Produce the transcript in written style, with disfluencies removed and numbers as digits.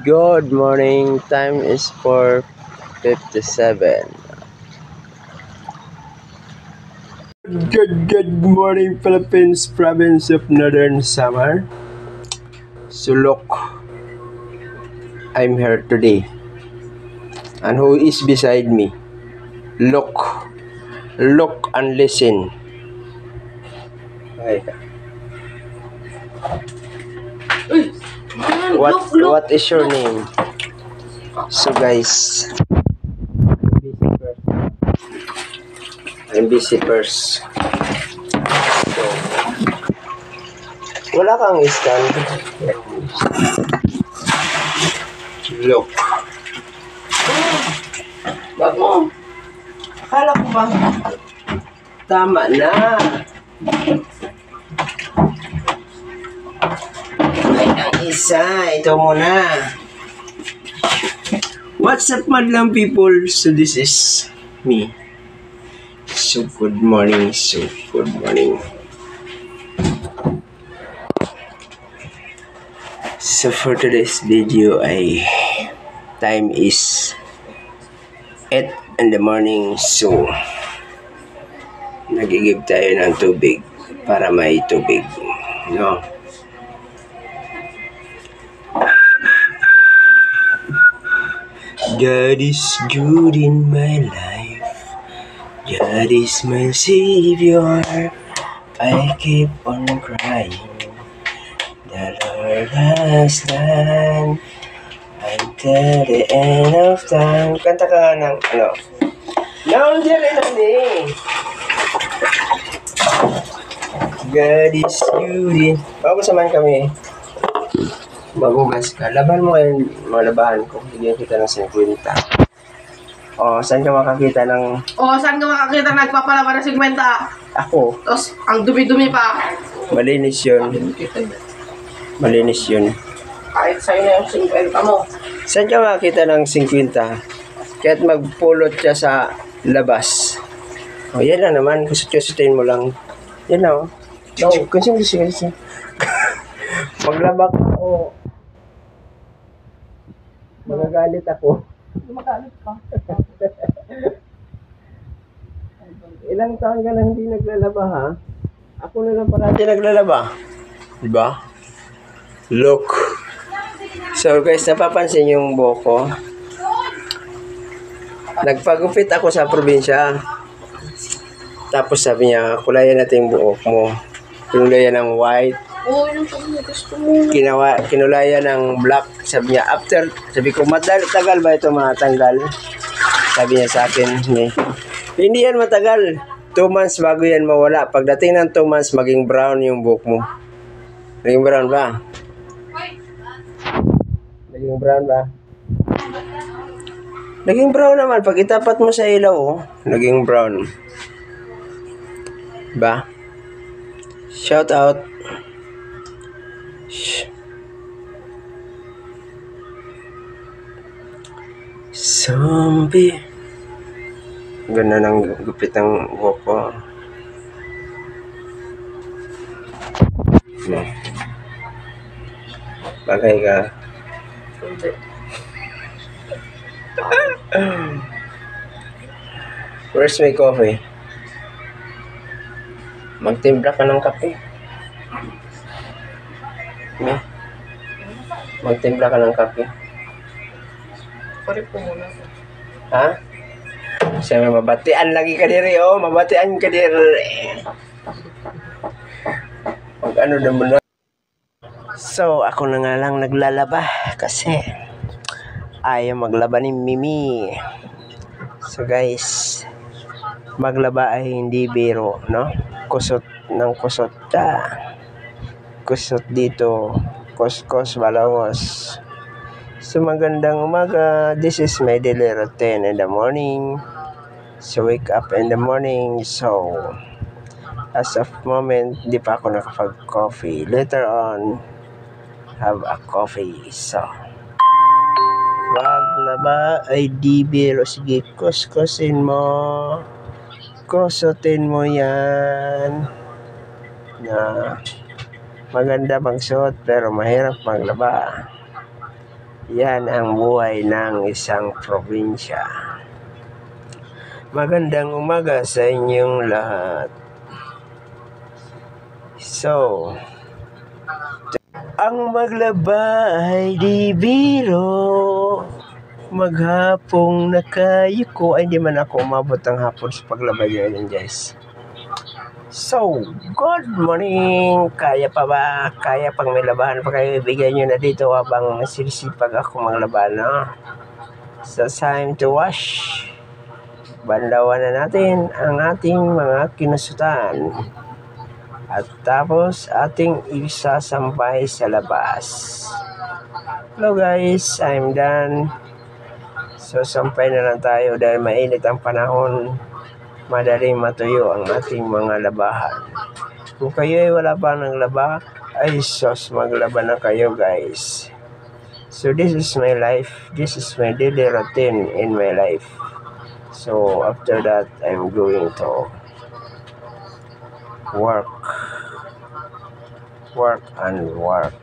Good morning. Time is 4:57. Good morning, Philippines, province of Northern Samar. So look, I'm here today. And who is beside me? Look and listen. Ay. What is your name? So guys, I'm busy first. So, wala kang stand. Look. Wag mo. Akala ko ba? Tama na. Ay, ang isa. Ito muna. What's up, madlang people? So this is me. So good morning. So for today's video time is 8 in the morning. So nagigib tayo ng tubig para may tubig, no? God is good in my life. God is my savior. I keep on crying. The Lord has done until the end of time. Kanta ka ng ano? Now, God is good in... Bago samahan kami. Magugas ka. Laban mo kayo, malabahan ko. Bigyan kita ng 50. Saan ka makakita ng... saan ka makakita nagpapalaban ng 50? Ako. Tapos, ang dumi-dumi pa. Malinis yun. Kahit sa'yo na yung 50 mo. Saan ka makakita ng 50? Kaya't magpulot siya sa labas. Yan lang naman. Kusut-kusutin mo lang. Yan na, No. Kasi. Maglaba ka o magagalit ako. Magalit ka. Ilang taon ka na hindi naglalaba, ha? Ako na lang parati naglalaba. Diba? Look. So guys, napapansin yung buhok ko. Nagpagupit ako sa probinsya. Tapos sabi niya, kulayan natin yung buhok mo. Kinulayan ng white. Yung gusto mo. Kinulayan ng black. Sabi niya, sabi ko, matagal ba ito matanggal? Sabi niya sa akin, hindi yan matagal. 2 months bago yan mawala. Pagdating ng 2 months, maging brown yung buhok mo. Naging brown ba? Naging brown naman. Pag itapat mo sa ilaw, naging brown. Ba? Shout out. Zombie. Ganda ng gupit ng buhok ko. Bagay ka. Where's my coffee? Magtimpla ka ng kape. Magtimpla ka ng kape. Pare po muna. Ha? Siyempre, mabatian lagi ka diri, mabatian ka diri. Ano naman na? So, ako na nga lang naglalaba kasi ayaw maglaba ni Mimi. So guys, maglaba ay hindi biro, no? Kusot ng kusot ka. Kusot dito, kuskus balangos. So magandang umaga. This is my daily routine in the morning. So wake up in the morning. So as of moment, di pa ako nakapag-coffee. Later on, have a coffee. So maglaba ay di biro. Sige, kuskusin mo. Kusutin mo yan. Na maganda magsuot pero mahirap maglaba. Yan ang buhay ng isang probinsya. Magandang umaga sa inyong lahat. So, ang maglaba ay di biro. Maghapong nakayuko. Ay, di man ako umabot ang hapon sa paglaba yun, guys. So, good morning. Kaya pa ba? Kaya pang may labahan pa kayo? Ibigay nyo na dito habang sinisipag ako maglaba, no? So, time to wash. Bandawan na natin ang ating mga kinusutan. At tapos, ating isasampay sa labas. Hello guys, I'm done. So, sampay na lang tayo dahil mainit ang panahon. Madaling matuyo ang ating mga labahan. Kung kayo ay wala pa ng laba, ay sos, maglaba na kayo guys. So this is my life. This is my daily routine in my life. So after that, I'm going to work and work.